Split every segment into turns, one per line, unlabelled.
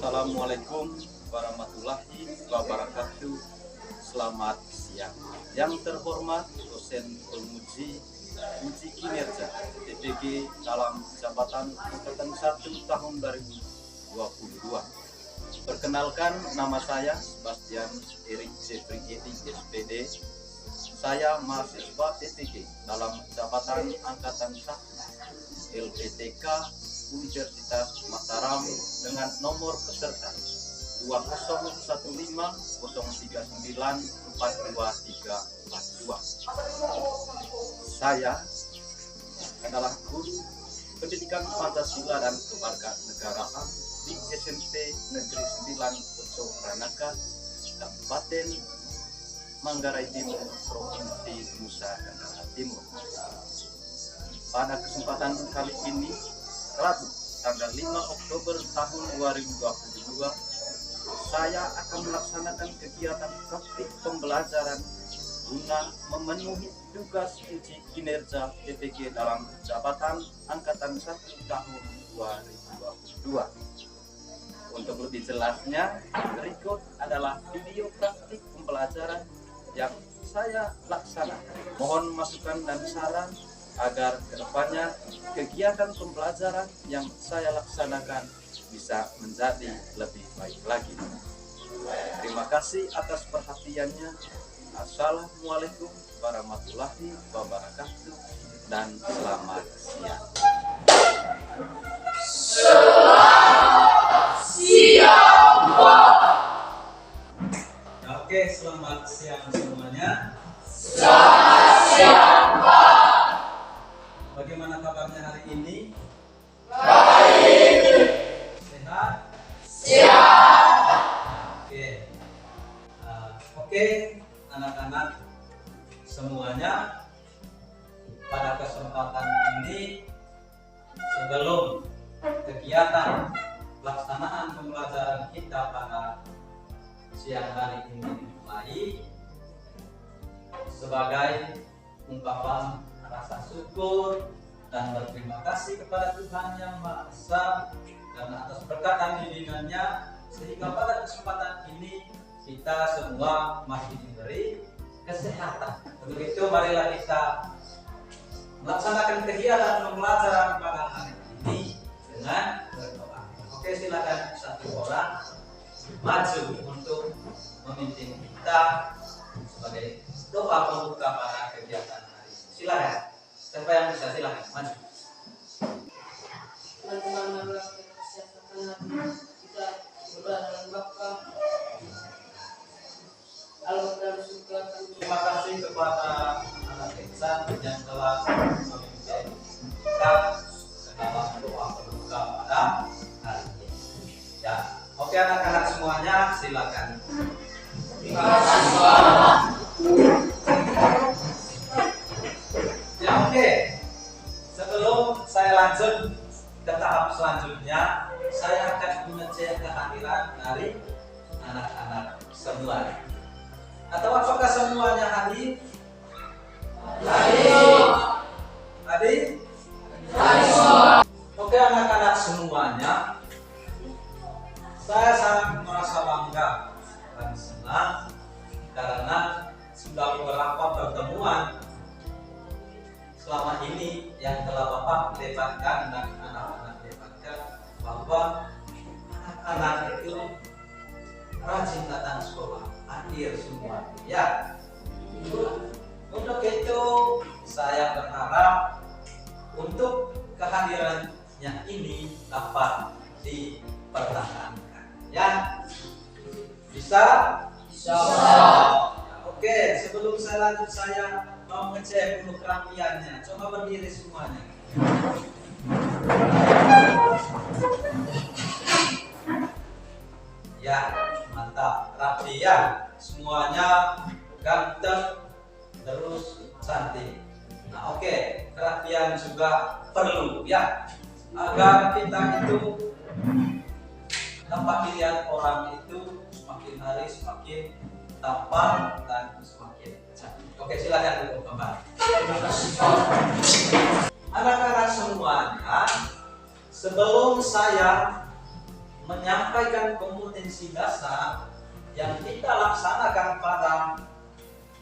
Assalamualaikum warahmatullahi wabarakatuh. Selamat siang. Yang terhormat dosen penguji uji kinerja TPG dalam jabatan angkatan 1 tahun 2022. Perkenalkan, nama saya Sebastian Erik Jeffrey Edi SPD. Saya mahasiswa TPG dalam jabatan angkatan 1 LPTK Universitas Mataram dengan nomor peserta 201503942342. Saya adalah guru pendidikan Pancasila dan Kewarganegaraan di SMP Negeri 9 Poso Ranaka, Kabupaten Manggarai Timur, Provinsi Nusa Tenggara Timur. Pada kesempatan kali ini, Rabu tanggal 5 Oktober tahun 2022, saya akan melaksanakan kegiatan praktik pembelajaran guna memenuhi tugas uji kinerja TPG dalam jabatan angkatan 1 tahun 2022. Untuk lebih jelasnya, berikut adalah video praktik pembelajaran yang saya laksanakan. Mohon masukan dan saran agar kedepannya kegiatan pembelajaran yang saya laksanakan bisa menjadi lebih baik lagi. Terima kasih atas perhatiannya. Assalamualaikum warahmatullahi wabarakatuh dan selamat siang.
Selamat siang, Pak.
Oke, selamat siang semuanya.
Selamat siang, Pak.
Bagaimana kabarnya hari ini?
Baik.
Sehat?
Siap.
Oke, anak-anak semuanya, pada kesempatan ini sebelum kegiatan pelaksanaan pembelajaran kita pada siang hari ini dimulai, sebagai ungkapan rasa syukur dan berterima kasih kepada Tuhan Yang Maha Esa karena atas berkat dan bimbingannya sehingga pada kesempatan ini kita semua masih diberi kesehatan. Untuk itu marilah kita melaksanakan kegiatan pembelajaran pada hari ini dengan berdoa. Oke, silakan satu orang maju untuk memimpin kita sebagai doa pembuka pada kegiatan hari ini. Silakan. Siapa yang bisa, silakan maju.
Teman-teman, marilah kita persiapkan hati kita berdoa dengan Bapa Allah dan surga.
Terima kasih kepada anak insan yang telah memimpin kita dalam doa pembuka pada hari ini. Ya, oke anak-anak semuanya, silakan.
Terima kasih, Pak.
Ya, oke. Sebelum saya lanjut ke tahap selanjutnya, saya akan mengecek kehadiran dari anak-anak semua. Atau apakah semuanya hadir?
Hadir.
Hadir?
Hadir semua.
Oke anak-anak semuanya, saya sangat merasa bangga dan senang karena sudah beberapa pertemuan selama ini yang telah Bapak dapatkan dan anak-anak dapatkan bahwa anak-anak itu rajin datang sekolah, hadir semua. Ya, untuk itu saya berharap untuk kehadirannya ini dapat dipertahankan. Ya, bisa?
Bisa.
Oke, sebelum saya lanjut saya mau ngecek dulu kerapiannya. Coba berdiri semuanya. Ya, mantap, rapi ya. Semuanya ganteng, terus cantik. Nah, oke, kerapian juga perlu ya, agar kita itu dapat dilihat orang itu semakin hari semakin tampan dan semakin cantik. Oke, silakan dulu kembali.
Terima kasih, Pak.
Anak-anak semuanya, sebelum saya menyampaikan kompetensi dasar yang kita laksanakan pada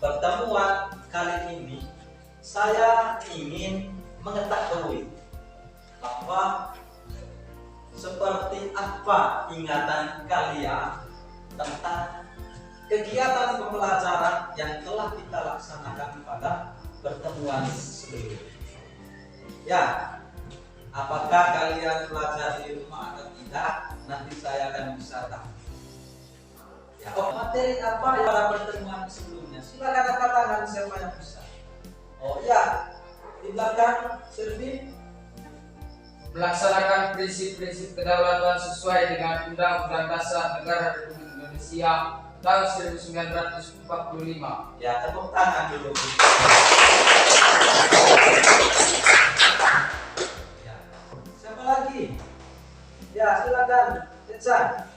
pertemuan kali ini, saya ingin mengetahui bahwa seperti apa ingatan kalian tentang kegiatan pembelajaran yang telah kita laksanakan pada pertemuan sebelumnya. Ya, apakah kalian belajar di rumah atau tidak? Nanti saya akan bisa tahu. Ya, materi apa pada pertemuan sebelumnya? Silakan angkat tangan siapa yang bisa. Oh ya, di belakang Servi.
Melaksanakan prinsip-prinsip kedaulatan sesuai dengan Undang-Undang Dasar Negara Republik Indonesia tahun 1945.
Ya, tepuk tangan dulu. Ya. Siapa lagi? Ya, silakan. Tetsan.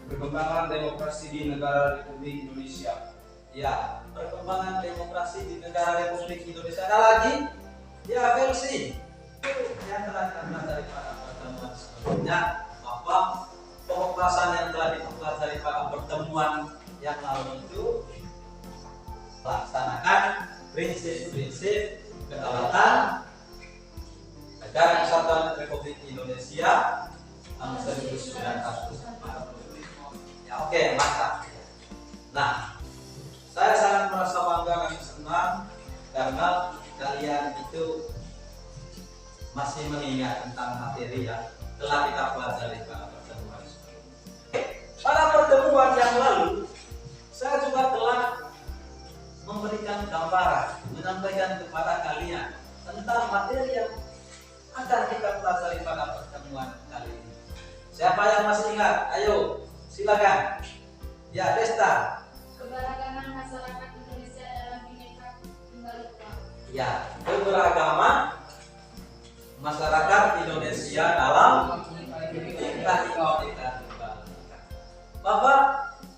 Perkembangan demokrasi di negara Republik Indonesia.
Ya, perkembangan demokrasi di negara Republik Indonesia. Ada lagi? Ya, Felsi. Yang telah kita pelajari pada pertemuan sebelumnya, bahwa pokok bahasan yang telah kita pelajari pada pertemuan yang lalu itu melaksanakan prinsip-prinsip kedaulatan Negara Kesatuan Republik Indonesia tahun 1945. Ya, oke, mantap. Nah, saya sangat merasa bangga dan senang karena kalian itu masih mengingat tentang materi yang telah kita pelajari pada pertemuan sebelumnya. Pada pertemuan yang lalu, saya juga telah memberikan gambaran, menyampaikan kepada kalian tentang materi yang akan kita pelajari pada pertemuan kali ini. Siapa yang masih ingat? Ayo, silakan. Ya, Desta.
Keberagaman masyarakat Indonesia dalam Bhinneka Tunggal Ika.
Ya, keberagaman masyarakat Indonesia dalam Bhinneka Tunggal Ika. Bapak,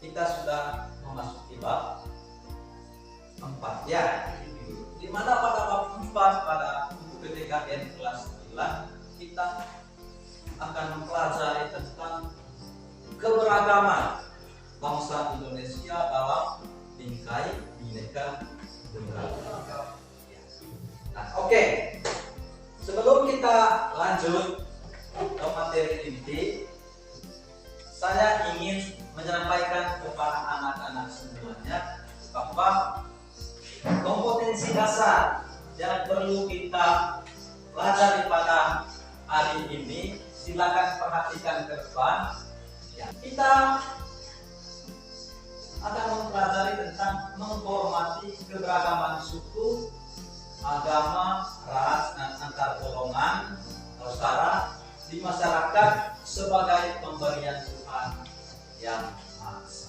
kita sudah memasuki bab 4 ya. Di mana pada bab 4 pada buku PTKN kelas 9 kita akan mempelajari tentang keberagaman bangsa Indonesia dalam bingkai Bhinneka Tunggal Ika. Nah, oke. Sebelum kita lanjut ke materi inti, saya ingin menyampaikan kepada anak-anak semuanya bahwa kompetensi dasar yang perlu kita pelajari pada hari ini, silakan perhatikan ke depan. Ya, kita akan mempelajari tentang menghormati keberagaman suku, agama, ras, dan antar golongan atau sara di masyarakat sebagai pemberian Tuhan yang Maha Esa.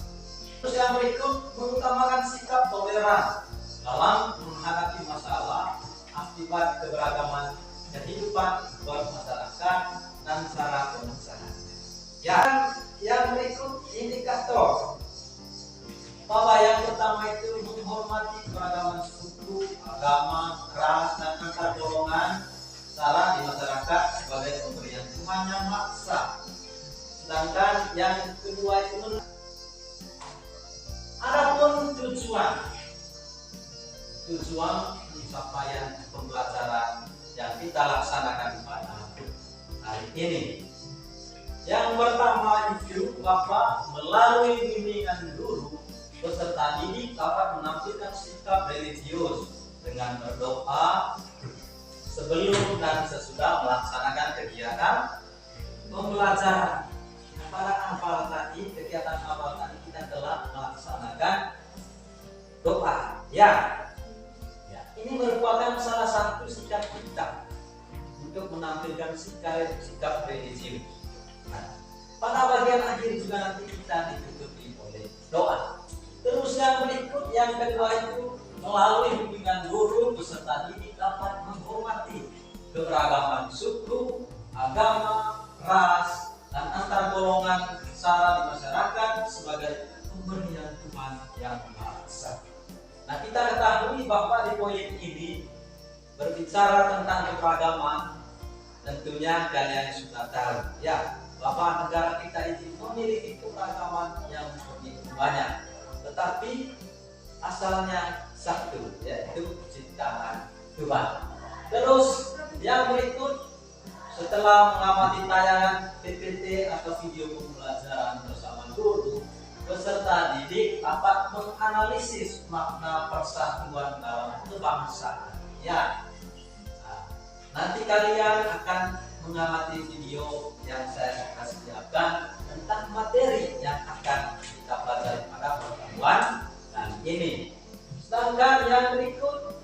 Terus yang berikut, mengutamakan sikap toleran dalam menghadapi masalah akibat keberagaman kehidupan bermasyarakat dan cara pemecahan. Yang berikut indikator bahwa yang pertama itu menghormati keberagaman suku, agama, ras, dan antar golongan sara di masyarakat sebagai pemberian Tuhan yang Maha Esa. Sedangkan yang kedua itu adapun tujuan pencapaian pembelajaran yang kita laksanakan pada hari ini. Yang pertama itu Bapak melalui bimbingan guru, peserta didik dapat menampilkan sikap religius dengan berdoa sebelum dan sesudah melaksanakan kegiatan pembelajaran. Pada hafal tadi, kegiatan hafal tadi kita telah melaksanakan doa. Ya, ini merupakan salah satu sikap kita untuk menampilkan sikap religius. Nah, pada bagian akhir juga nanti kita ditutupi oleh doa. Terus yang berikut, yang kedua itu melalui bimbingan guru, peserta didik dapat menghormati keberagaman suku, agama, ras, dan antar golongan sara di masyarakat sebagai pemberian Tuhan yang Maha Esa. Nah, kita ketahui bahwa di poin ini berbicara tentang keberagaman, tentunya kalian sudah tahu ya bahwa negara kita ini memiliki keragaman yang begitu banyak, tetapi asalnya satu, yaitu ciptaan Tuhan. Terus yang berikut, setelah mengamati tayangan PPT atau video pembelajaran bersama guru, peserta didik dapat menganalisis makna persatuan dalam kebangsaan. Ya, nanti kalian akan mengamati video yang saya sudah siapkan tentang materi yang akan kita pelajari pada pertemuan kali ini. Sedangkan yang berikut,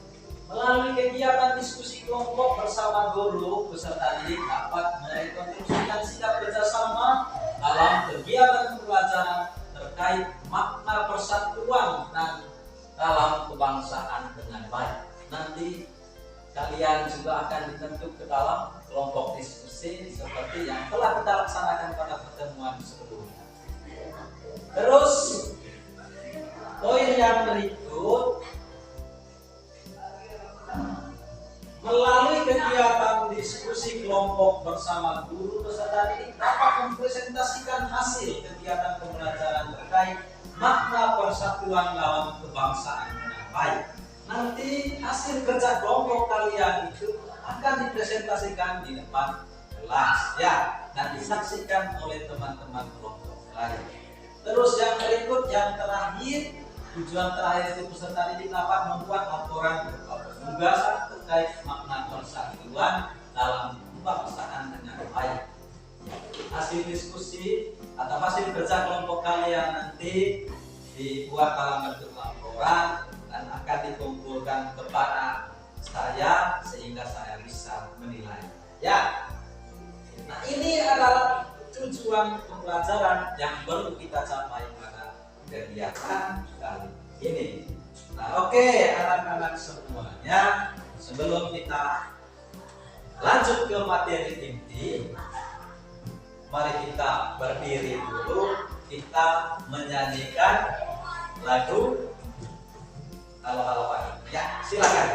melalui kegiatan diskusi kelompok bersama guru, peserta didik dapat merekonstruksikan sikap kerjasama dalam kegiatan pembelajaran terkait makna persatuan dan dalam kebangsaan dengan baik. Nanti kalian juga akan dibentuk ke dalam kelompok diskusi seperti yang telah kita laksanakan pada pertemuan sebelumnya. Terus poin yang berikut, melalui kegiatan diskusi kelompok bersama guru, peserta didik dapat mempresentasikan hasil kegiatan pembelajaran terkait makna persatuan dalam kebangsaan dengan baik. Nanti hasil kerja kelompok kalian itu akan dipresentasikan di depan kelas, ya, dan disaksikan oleh teman-teman kelompok lain. Terus yang berikut, yang terakhir, tujuan terakhir itu peserta didik dapat membuat laporan berupa penugasan terkait makna persatuan dalam kebangsaan dengan baik. Hasil diskusi atau hasil kerja kelompok kalian nanti dibuat dalam bentuk laporan dan akan dikumpulkan kepada saya sehingga saya bisa menilai. Ya, nah ini adalah tujuan pembelajaran yang perlu kita capai pada kegiatan kali ini. Nah, oke, anak-anak semuanya, sebelum kita lanjut ke materi inti, mari kita berdiri dulu, kita menyanyikan lagu Halo-halo Pagi. Ya, silakan.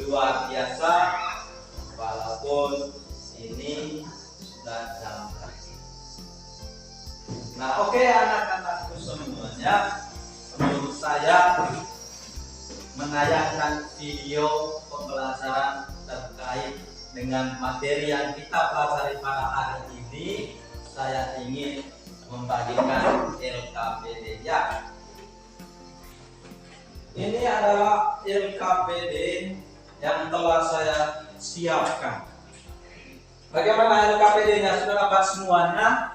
Luar biasa, walaupun ini sudah jam terakhir. Nah, oke, anak-anakku semuanya, sebelum saya menayangkan video pembelajaran terkait dengan materi yang kita pelajari pada hari ini, saya ingin membagikan LKPD ya. Ini adalah LKPD yang telah saya siapkan. Bagaimana LKPD-nya? Sudah dapat semuanya?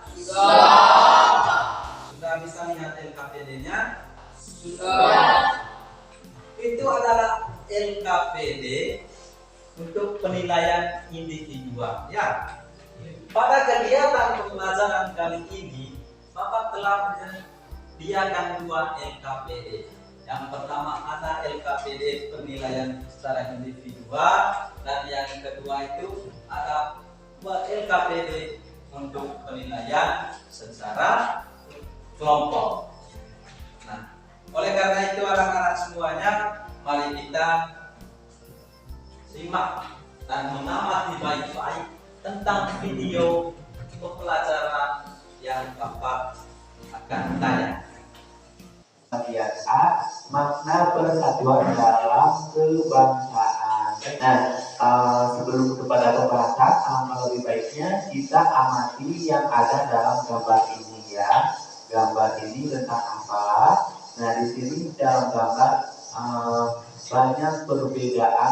Sudah bisa lihat LKPD-nya? Sudah. Itu adalah LKPD untuk penilaian individual. Ya. Pada kegiatan pembelajaran kali ini, Bapak telah menyediakan 2 LKPD. Yang pertama ada LKPD penilaian secara individual, dan yang kedua itu ada LKPD untuk penilaian secara kelompok. Nah, oleh karena itu anak-anak semuanya, mari kita simak dan mengamati baik-baik tentang video pembelajaran yang Bapak akan tanya.
Biasa makna persatuan dalam kebangsaan. Nah, sebelum kepada pembahasan, alangkah lebih baiknya kita amati yang ada dalam gambar ini ya. Gambar ini tentang apa? Nah, di sini dalam gambar eh, banyak perbedaan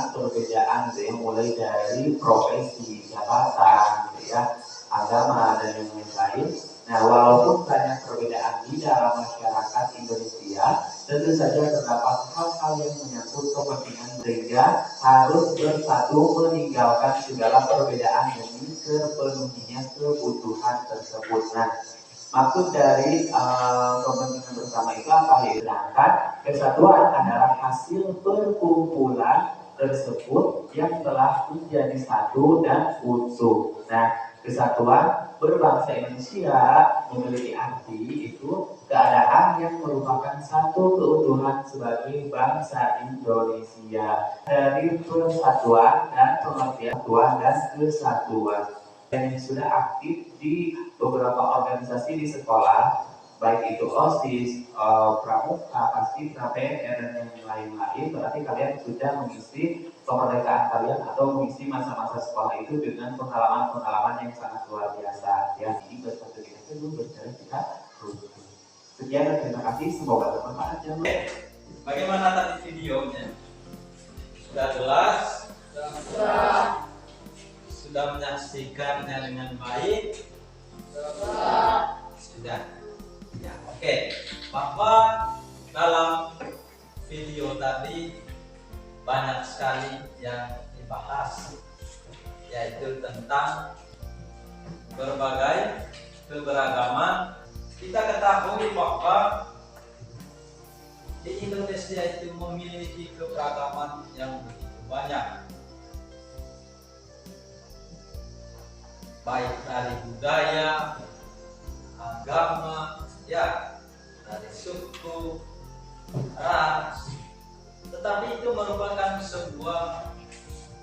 gitu ya, mulai dari profesi, jabatan, gitu ya, agama dan yang lain. Nah, walaupun banyak perbedaan di dalam masyarakat Indonesia, tentu saja terdapat hal-hal yang menyangkut kepentingan sehingga harus bersatu meninggalkan segala perbedaan demi terpenuhinya kebutuhan tersebut. Nah, maksud dari kepentingan bersama itu apa ya? Sedangkan kesatuan adalah hasil perkumpulan tersebut yang telah menjadi satu dan utuh. Nah, kesatuan berbangsa Indonesia memiliki arti itu keadaan yang merupakan satu keutuhan sebagai bangsa Indonesia dari persatuan dan pengertian kesatuan dan kesatuan. Dan yang sudah aktif di beberapa organisasi di sekolah, baik itu OSIS, Pramuka, Paskibra, PNR dan yang lain-lain, berarti kalian sudah mengisi kemerdekaan kalian atau mengisi masa-masa sekolah itu dengan pengalaman-pengalaman yang sangat luar biasa. Ya, ini bersatu kita dulu, berjalan kita rutin. Sekian dan terima kasih, semoga bermanfaat.
Bagaimana tadi videonya? Sudah jelas? Sudah menyaksikannya dengan baik? Sudah. Ya, oke. Bahwa dalam video tadi banyak sekali yang dibahas, yaitu tentang berbagai keberagaman. Kita ketahui bahwa di Indonesia itu memiliki keberagaman yang begitu banyak, baik dari budaya, agama, ya, dari suku, ras, tetapi itu merupakan sebuah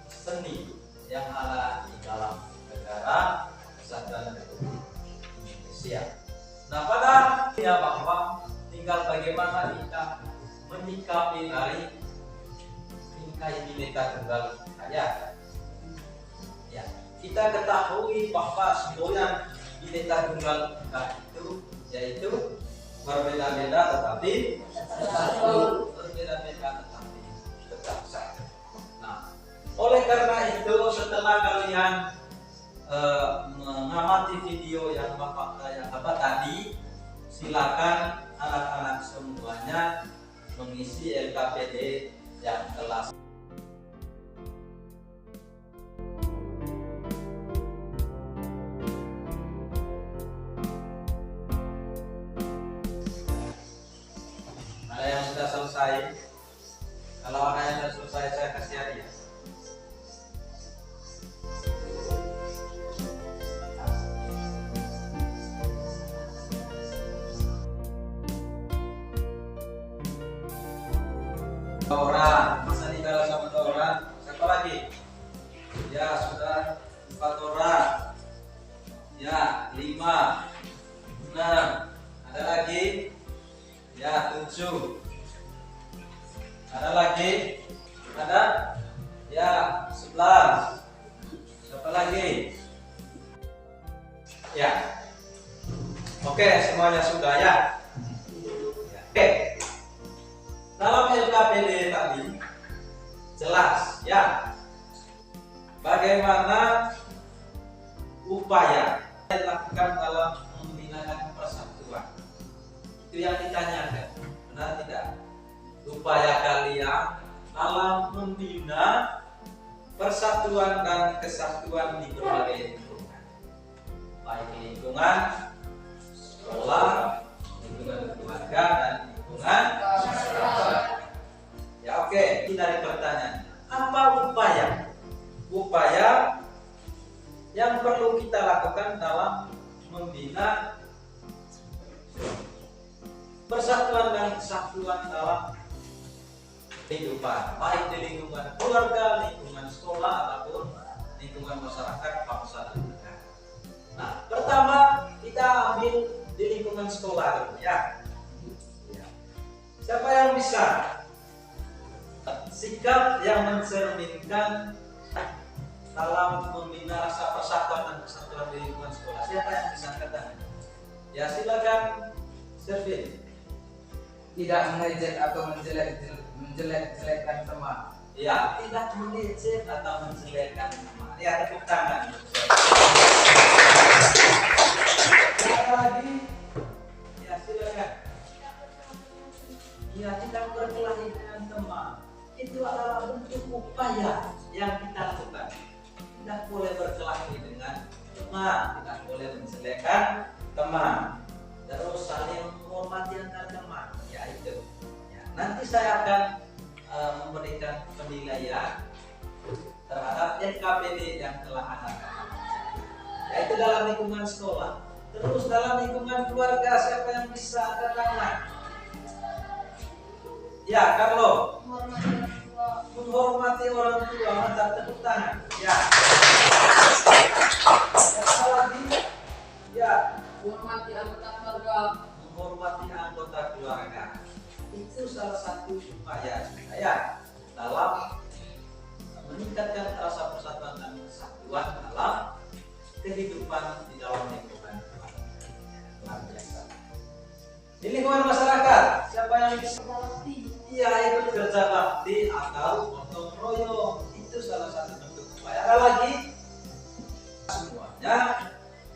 seni yang ada di dalam negara Kesatuan Republik Indonesia. Nah, pada akhirnya bahwa tinggal bagaimana kita menyikapi dari tingkah Bhinneka Tunggal Ika. Ya, kita ketahui bahwa semboyan Bhinneka Tunggal Ika itu yaitu berbeda-beda tetapi tetap satu. Nah, oleh karena itu setelah kalian mengamati video yang Bapak tadi, silakan anak-anak semuanya mengisi LKPD yang telah ada yang sudah selesai. Kalau ada yang sudah selesai, saya kasih hadiah. Orang, masa tinggal sama orang. Siapa lagi? Ya, sudah 4 orang. Ya, 5, 6. Ada lagi? Ya, 7. Ada lagi? Ada? Ya, 11. Siapa lagi? Ya. Oke, semuanya sudah ya. Oke. Dalam LKPD tadi jelas ya bagaimana upaya yang dilakukan dalam membinakan persatuan. Itu yang ditanyakan, benar tidak? Upaya kalian dalam membina persatuan dan kesatuan di berbagai lingkungan, baik lingkungan sekolah, lingkungan keluarga, dan lingkungan masyarakat. Ya, oke. Ini dari pertanyaan, apa upaya yang perlu kita lakukan dalam membina persatuan dan kesatuan dalam kehidupan, baik di lingkungan keluarga, lingkungan sekolah, ataupun lingkungan masyarakat, bangsa dan negara. Nah, pertama kita ambil di lingkungan sekolah dulu ya. Siapa yang bisa sikap yang mencerminkan dalam membina rasa persatuan dan kesatuan di lingkungan sekolah? Siapa yang bisa katakan? Ya, silakan Servin.
tidak mengejek atau menjelek-jelekan teman.
Ya, tidak mengejek atau menjelekkan teman. Ya, tepuk tangan. Yang lagi, ya silakan. Ya, tidak berkelahi dengan teman. Itu adalah bentuk upaya yang kita lakukan. Tidak boleh berkelahi dengan teman, tidak boleh menjelekkan teman. Terus saling menghormati antar teman. Ya itu. Ya, nanti saya akan memberikan penilaian terhadap NKPD yang telah Anda lakukan, yaitu dalam lingkungan sekolah. Terus dalam lingkungan keluarga, siapa yang bisa angkat tangan? Ya, Carlo. Menghormati orang tua, mantap, tepuk tangan. Ya. Apa lagi? Ya.
Menghormati anggota keluarga.
Menghormati anggota keluarga. Itu salah satu upaya saya dalam meningkatkan rasa persatuan dan kesatuan dalam kehidupan di dalam lingkungan luar biasa. Di lingkungan masyarakat, siapa yang bisa? Iya, ikut kerja bakti atau gotong royong, itu salah satu bentuk upaya. Ada lagi semuanya.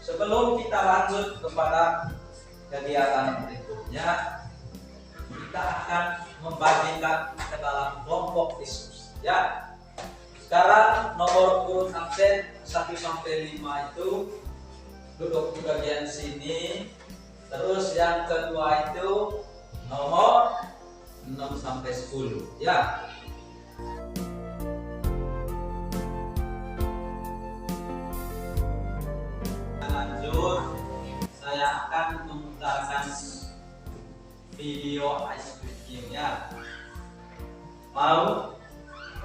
Sebelum kita lanjut kepada kegiatan berikutnya, kita akan membagikan ke dalam kelompok diskusi. Ya. Sekarang nomor urut absen 1 sampai 5 itu duduk di bagian sini. Terus yang kedua itu nomor 6 sampai 10. Ya. Lanjut, saya akan memutarkan video ice breaking-nya. Mau?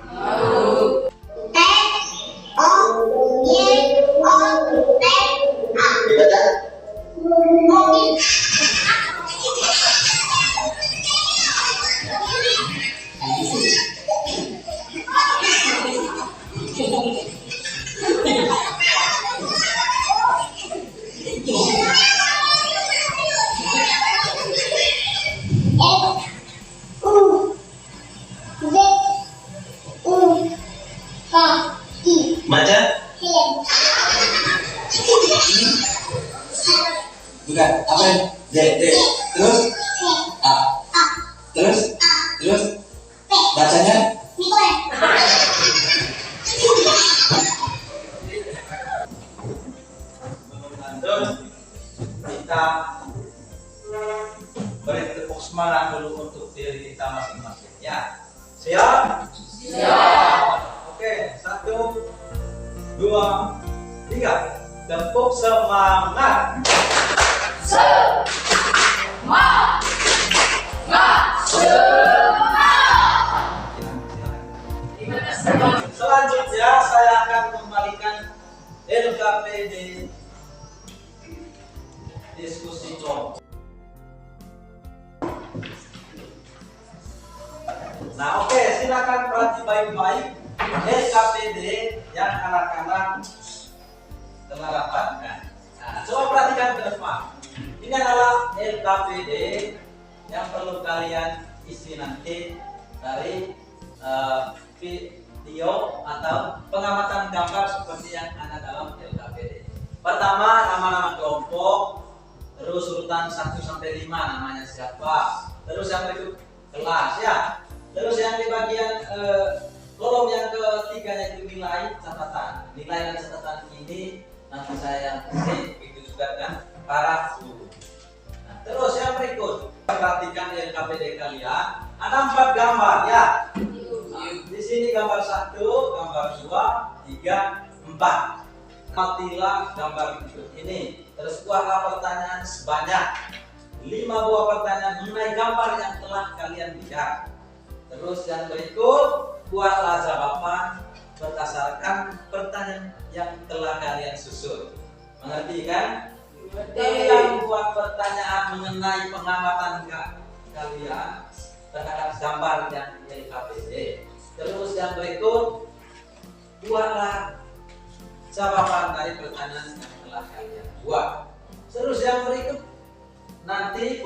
Mau.
Baca? Bukan, apa ya? D. Terus? A. Terus? Bacanya?
Lanjut, kita beri tepuk semangat dulu untuk diri kita masing-masing. Ya, siap?
Siap.
Oke, 1, 2, 3. Tepuk semangat. Selanjutnya saya akan kembalikan LKPD diskusi kelompok. Nah, oke, silakan perhati baik-baik LKPD yang anak-anak telah dapatkan. Nah, coba perhatikan ke depan. Ini adalah LKPD yang perlu kalian isi nanti dari video atau pengamatan gambar seperti yang ada dalam LKPD. Pertama, nama-nama kelompok, terus urutan 1 sampai 5 namanya siapa, terus yang berikut kelas ya, terus yang di bagian kolom yang ketiganya itu nilai catatan. Nilai dan catatan ini nanti saya kasih, itu juga kan para guru. Nah, terus yang berikut, perhatikan di LKPD kalian ada 4 gambar ya. Di sini gambar 1, gambar 2, 3, 4. Matilah gambar berikut ini. Terus buatlah pertanyaan sebanyak 5 buah pertanyaan mengenai gambar yang telah kalian lihat. Terus yang berikut, buatlah jawaban berdasarkan pertanyaan yang telah kalian susun. Mengerti kan? Kalian buat pertanyaan mengenai pengamatan kalian terhadap gambar yang LKPD. Terus yang berikut, buatlah jawaban dari pertanyaan yang telah kalian buat. Terus yang berikut, nanti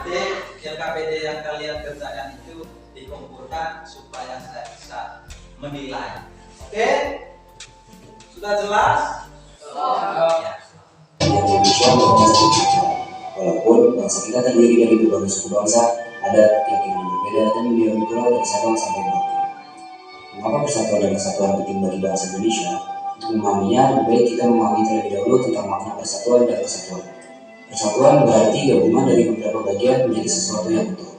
nanti KPD yang kalian kerjakan itu dikumpulkan supaya saya bisa menilai. Oke? Sudah jelas? Ya.
Indonesia merupakan satu kesatuan. Walaupun bangsa kita terdiri dari berbagai suku bangsa, adat, keyakinan berbeda, dan duniawi pulau dari Sabang sampai Merauke. Mengapa persatuan dan kesatuan penting bagi bangsa Indonesia? Untuk memahaminya, lebih baik kita memahami terlebih dahulu tentang makna persatuan dan kesatuan. Persatuan berarti gabungan dari beberapa bagian menjadi sesuatu yang utuh.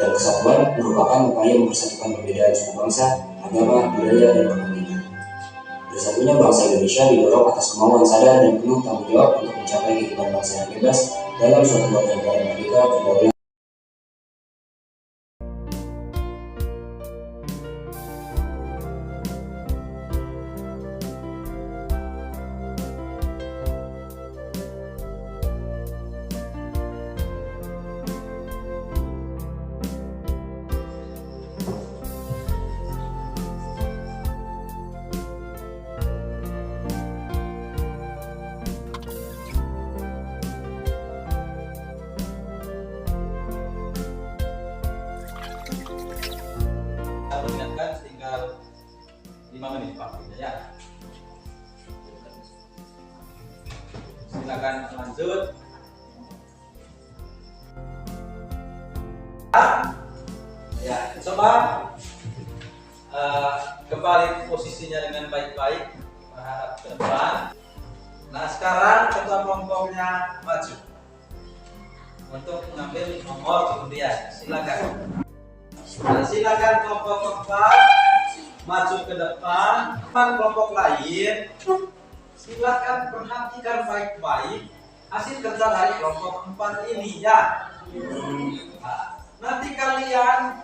Dan kesatuan merupakan upaya mempersatukan perbedaan suku bangsa, agama, budaya, dan kepentingan. Bersatunya bangsa Indonesia didorong atas kemauan sadar dan penuh tanggung jawab untuk mencapai kehidupan bangsa yang bebas dalam suatu warga negara merdeka berdaulat.
Ingatkan tinggal 5 menit waktunya ya. Silakan lanjut. Ya, coba kembali posisinya dengan baik-baik menghadap ke depan. Nah, sekarang ketua kelompoknya maju untuk mengambil nomor kemudian. Silakan. Nah, silakan kelompok keempat maju ke depan. Kelompok lain, silakan perhatikan baik-baik hasil kerja dari kelompok keempat ini ya. Nah, nanti kalian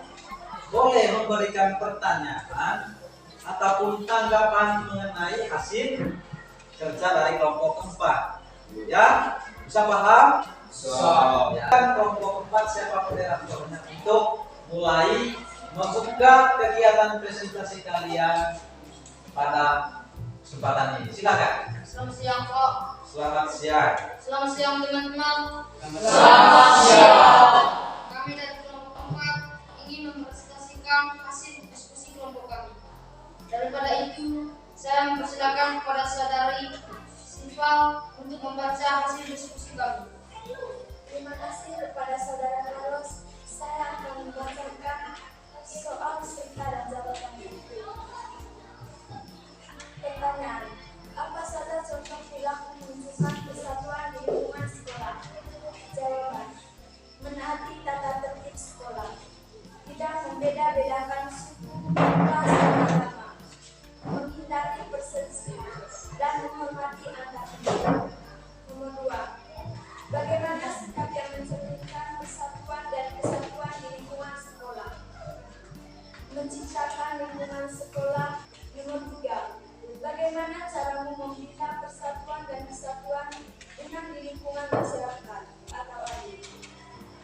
boleh memberikan pertanyaan ataupun tanggapan mengenai hasil kerja dari kelompok keempat. Ya, bisa paham? Ya. Kelompok keempat siapa moderatornya untuk mulai membuka kegiatan presentasi kalian pada kesempatan ini. Silakan.
Selamat siang, Pak.
Selamat siang.
Selamat siang, teman-teman.
Selamat siang.
Kami dari kelompok 4 ingin mempresentasikan hasil diskusi kelompok kami. Daripada itu, saya mempersilakan kepada saudari Siva untuk membaca hasil diskusi kami.
Terima kasih kepada saudara Carlos. Saya akan membacakan soal serta dan jawaban. Pertanyaan: apa saja contoh perilaku menunjukkan persatuan di lingkungan sekolah? Jawaban: menaati tata tertib sekolah, tidak membeda-bedakan suku, ras, dan agama, menghindari perselisihan, dan menghormati antar penduduk. Nomor 2. Bagaimana sikap yang mencerminkan persatuan dan kesatuan di lingkungan sekolah? Menciptakan lingkungan sekolah. Nomor 3. Bagaimana caramu membina persatuan dan kesatuan dengan di lingkungan masyarakat atau adik?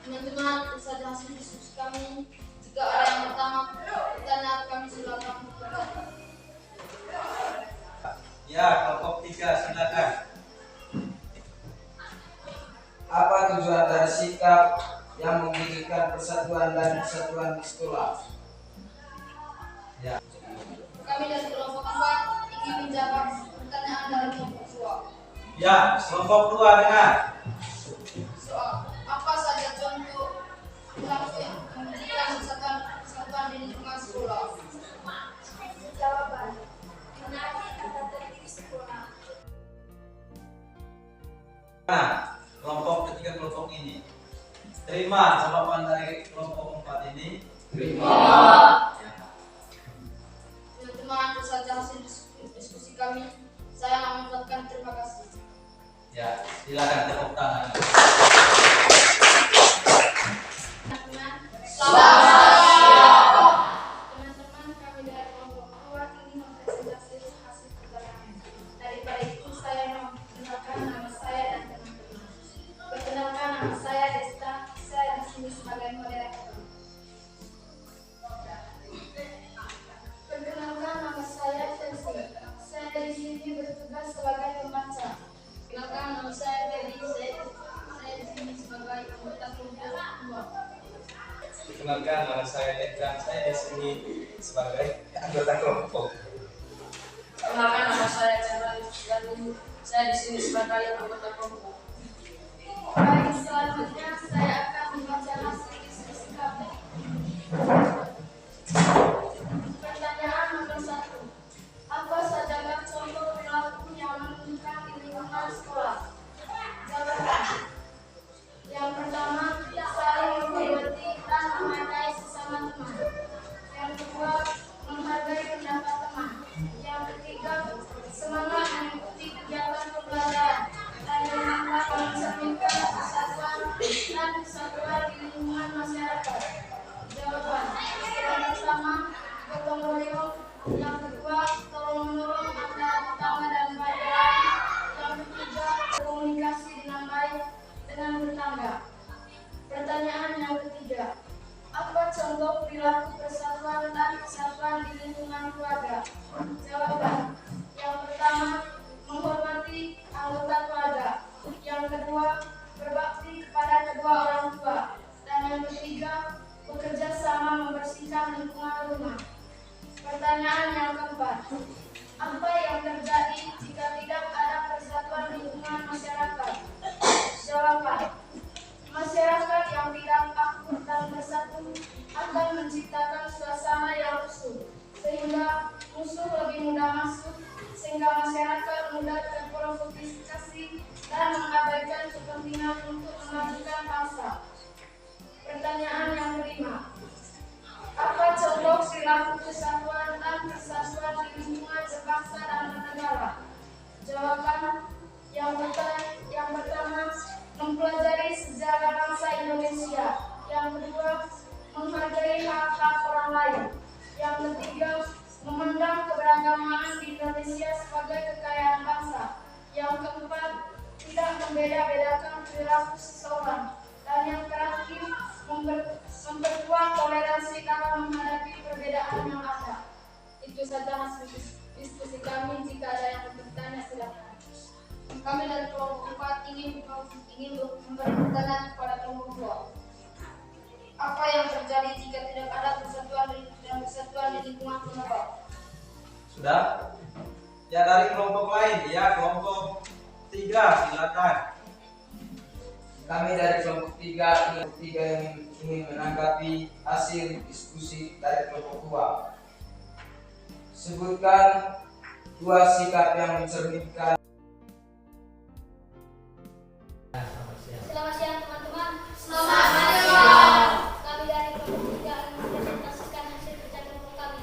Teman-teman, itu saja hasil diskusi kami. Jika ada yang pertama, pertanyaan kami silakan bertanya.
Ya, kelompok 3 silakan.
Apa tujuan dari sikap yang memikirkan persatuan dan kesatuan di sekolah?
Ya.
Kami dari kelompok 4 ingin menjawab pertanyaan dari kelompok 2.
Ya, kelompok 2 dengar.
Soal apa saja contoh perilaku yang menunjukkan kesatuan di lingkungan sekolah?
Jawaban: menaati tata tertib sekolah.
Nah, kelompok ketiga kelompok ini terima jawaban dari kelompok 4 ini.
Terima. Teman-teman, itu saja hasil diskusi kami. Saya mengucapkan terima kasih.
Ya, silakan tepuk tangan.
Teman-teman, selamat siang. Teman-teman, kami dari kelompok 2 ingin mempresentasikan hasil kerja kami. Daripada itu, saya memperkenalkan nama saya dan teman-teman. Perkenalkan, nama saya Desta. Saya di sini sebagai moderator. Perkenalkan, nama saya Chelsea. Saya di sini bertugas sebagai pembaca. Perkenalkan, nama saya Teddy. Saya di sini sebagai anggota kelompok 2.
Perkenalkan, nama saya Edgar. Saya di sini sebagai anggota kelompok.
Perkenalkan, nama saya Chandra dan saya di sini sebagai anggota kelompok.
Baik, selanjutnya saya akan membaca hasil diskusi kami. Pertanyaan nomor 1. Apa saja contoh perilaku yang menunjukkan di lingkungan sekolah? Jawaban. Yang pertama, saling menghormati dan menghargai sesama teman. Yang kedua, menghargai pendapat teman. Yang ketiga, semangat mengikuti kegiatan pembelajaran. Dan yang keempat, mencerminkan persatuan dan kesatuan di lingkungan masyarakat. Jawaban. Yang pertama, gotong royong. Yang kedua, tolong menolong antara tetangga dan bayaran. Yang ketiga, komunikasi dengan baik dengan tetangga. Pertanyaan yang ketiga, apa contoh perilaku persatuan dan kesatuan di lingkungan keluarga? Jawaban. Yang pertama, menghormati anggota keluarga. Yang kedua, berbakti kepada kedua orang tua. Dan yang ketiga, bekerja sama membersihkan lingkungan rumah. Pertanyaan yang keempat, apa yang terjadi jika tidak ada persatuan lingkungan masyarakat? Jawaban. Masyarakat yang tidak akur dan bersatu akan menciptakan suasana yang rusuh, sehingga musuh lebih mudah masuk, sehingga masyarakat mudah terprovokasi dan mengabaikan kepentingan untuk memajukan bangsa. Pertanyaan yang kelima, apa contoh perilaku kesatuan dan persatuan di lingkungan berbangsa dan bernegara? Jawaban. Yang pertama, mempelajari sejarah bangsa Indonesia. Yang kedua, menghargai hak-hak orang lain. Yang ketiga, memandang keberagaman di Indonesia sebagai kekayaan bangsa. Yang keempat, tidak membeda-bedakan perilaku seseorang. Dan yang terakhir, memperkuat toleransi dalam menghadapi perbedaan yang ada. Itu saja hasil diskusi kami. Jika ada yang bertanya, silakan. Kami dari kelompok 4 ingin memberi pertanyaan kepada kelompok 2. Apa yang terjadi jika tidak ada persatuan dan kesatuan di lingkungan kelompok?
Sudah? Ya, dari kelompok lain, ya, kelompok 3, silakan.
Kami dari kelompok 3 ingin menanggapi hasil diskusi dari kelompok 2. Sebutkan 2 sikap yang mencerminkan.
Selamat siang teman-teman. Selamat siang. Kami dari kelompok 3 akan mempresentasikan hasil kerja kelompok kami.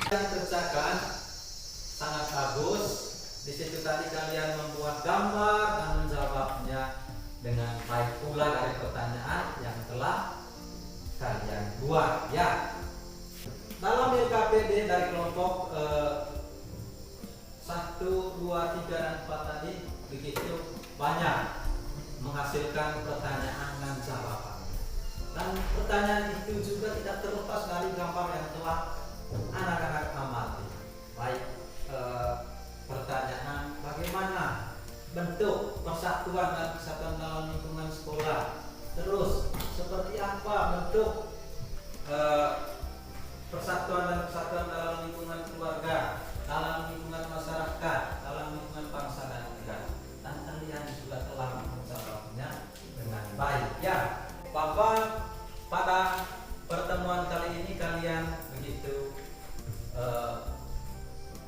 Yang kerjakan sangat bagus. Di situ tadi kalian membuat gambar dan menjawabnya dengan baik pula dari pertanyaan yang telah kalian buat, ya. Dalam LKPD dari kelompok 1, 2, 3, dan 4 tadi begitu banyak menghasilkan pertanyaan dan jawaban. Dan pertanyaan itu juga tidak terlepas dari gambar yang telah anak-anak amati. Baik pertanyaan bagaimana bentuk persatuan dan kesatuan dalam lingkungan sekolah, terus seperti apa bentuk persatuan dan kesatuan dalam lingkungan keluarga, dalam lingkungan masyarakat, dalam lingkungan bangsa dan negara. Dan kalian juga telah menjawabnya dengan baik, ya. Bahwa pada pertemuan kali ini kalian begitu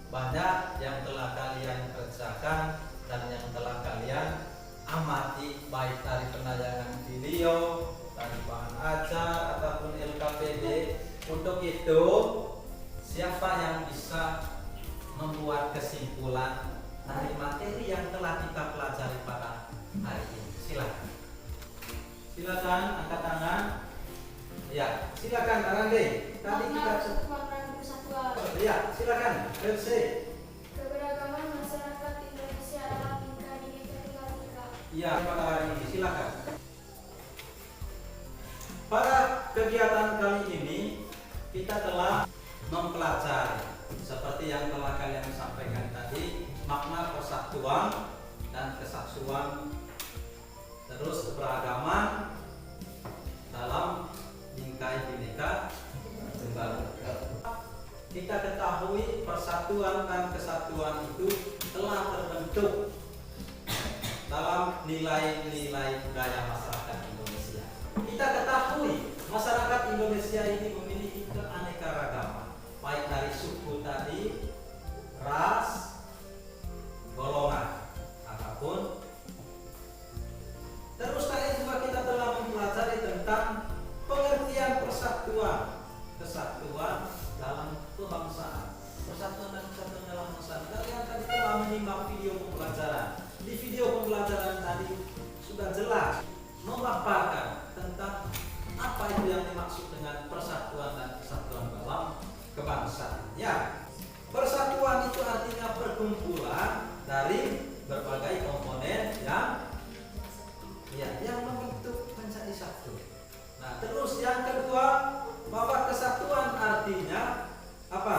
banyak yang telah kalian kerjakan dan yang telah kalian amati, baik dari penayangan video, dari bahan ajar ataupun LKPD. Untuk itu, siapa yang bisa membuat kesimpulan dari materi yang telah kita pelajari pada hari ini? Silakan. Silakan angkat tangan. Ya, silakan Kang Ade. Tadi kita
persatuan.
ya, silakan. LC.
Keberagaman masyarakat Indonesia adalah Bhinneka Tunggal Ika.
Iya, pada hari ini silakan. Pada kegiatan kali ini kita telah mempelajari seperti yang telah kalian sampaikan tadi, makna persatuan dan kesatuan, terus keberagaman dalam bingkai Bhinneka Tunggal Ika. Kita ketahui persatuan dan kesatuan itu telah terbentuk dalam nilai-nilai budaya masyarakat Indonesia. Kita ketahui masyarakat Indonesia ini memiliki keanekaragaman, baik dari suku tadi, ras, golongan, apapun. Terus tadi juga kita telah mempelajari tentang pengertian persatuan, kesatuan dalam kebangsaan, persatuan dan kesatuan dalam kebangsaan. Kalian tadi telah menyimak video pembelajaran. Di video pembelajaran tadi sudah jelas memaparkan tentang apa itu yang dimaksud dengan persatuan dan kesatuan dalam kebangsaan. Ya, persatuan itu artinya perkumpulan dari berbagai komponen yang membentuk menjadi satu. Nah, terus yang kedua, bahwa kesatuan artinya apa?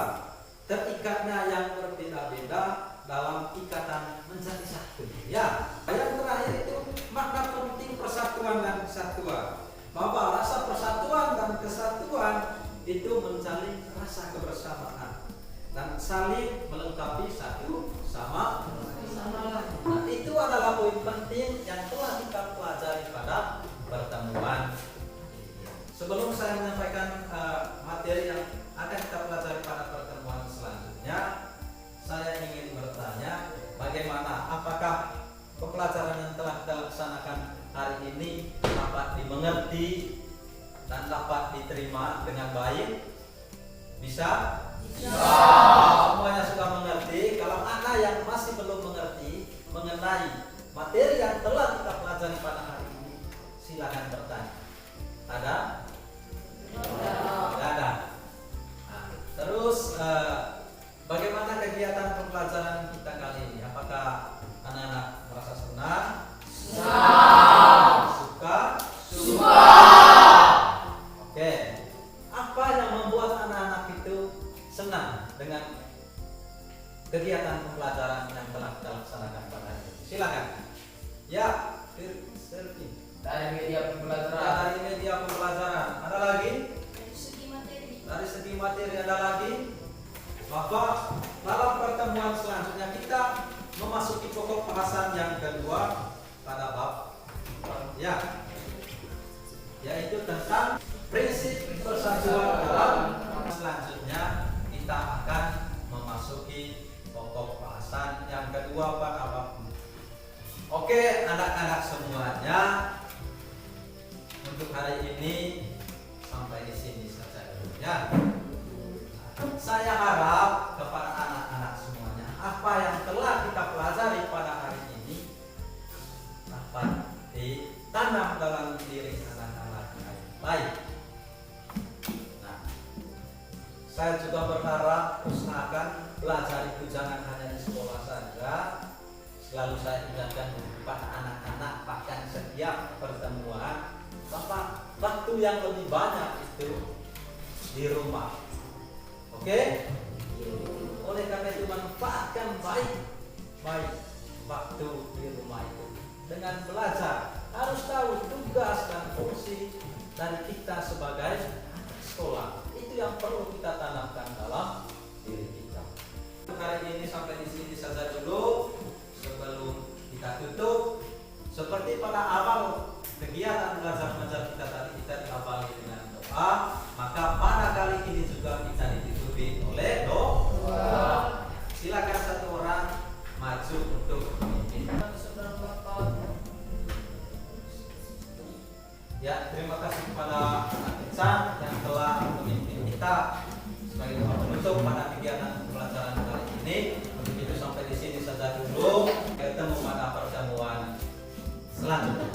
Terikatnya yang berbeda-beda dalam ikatan menjadi satu. Ya, yang terakhir itu makna penting persatuan dan kesatuan. Bahwa rasa persatuan dan kesatuan itu menjalin rasa kebersamaan dan saling melengkapi satu sama lain. Nah, itu adalah poin penting yang telah kita pelajari pada pertemuan. Sebelum saya menyampaikan materi yang akan kita pelajari pada pertemuan selanjutnya, saya ingin bertanya, bagaimana, apakah pembelajaran yang telah kita laksanakan hari ini dapat dimengerti dan dapat diterima dengan baik? Bisa? Bisa. Semuanya sudah mengerti. Kalau ada yang masih belum mengerti mengenai materi yang telah kita pelajari pada hari ini, silakan bertanya. Ada? Tidak ada. Nah, terus bagaimana kegiatan pembelajaran kita kali ini? Apakah anak-anak merasa senang? Suka? Oke. Apa yang membuat anak-anak itu senang dengan kegiatan pembelajaran yang telah kita laksanakan pada hari ini? Silakan. Ya, Servi.
Dari media pembelajaran.
Dari media pembelajaran. Ada lagi?
Dari segi materi.
Dari segi materi ada lagi? Bahwa dalam pertemuan selanjutnya kita memasuki pokok bahasan yang kedua pada bab ya, yaitu tentang prinsip persatuan dalam. Selanjutnya kita akan memasuki pokok bahasan yang kedua pada bab. Oke, anak-anak semuanya, untuk hari ini sampai di sini saja dulu ya. Saya harap kepada anak-anak semuanya, apa yang telah kita pelajari pada hari ini dapat ditanam dalam diri anak-anak yang baik. Nah, saya juga berharap usahakan belajar itu jangan hanya di sekolah saja. Selalu saya ingatkan kepada anak-anak, bahkan setiap pertemuan, bahwa waktu yang lebih banyak itu di rumah. Oke? Oleh karena itu manfaatkan baik waktu di rumah itu dengan belajar. Harus tahu tugas dan fungsi dari kita sebagai sekolah. Itu yang perlu kita tanamkan dalam diri kita. Hari ini sampai di sini saja dulu. Sebelum kita tutup, seperti pada awal kegiatan belajar mengajar kita tadi, kita diawali dengan doa, maka pada kali ini juga kita ditutupi oleh doa. Silakan satu Ya, terima kasih kepada Anak Insan yang telah memimpin kita sebagai penutup pada kegiatan pelajaran kali ini. Untuk itu sampai di sini saja dulu. Kita ketemu pada pertemuan selanjutnya.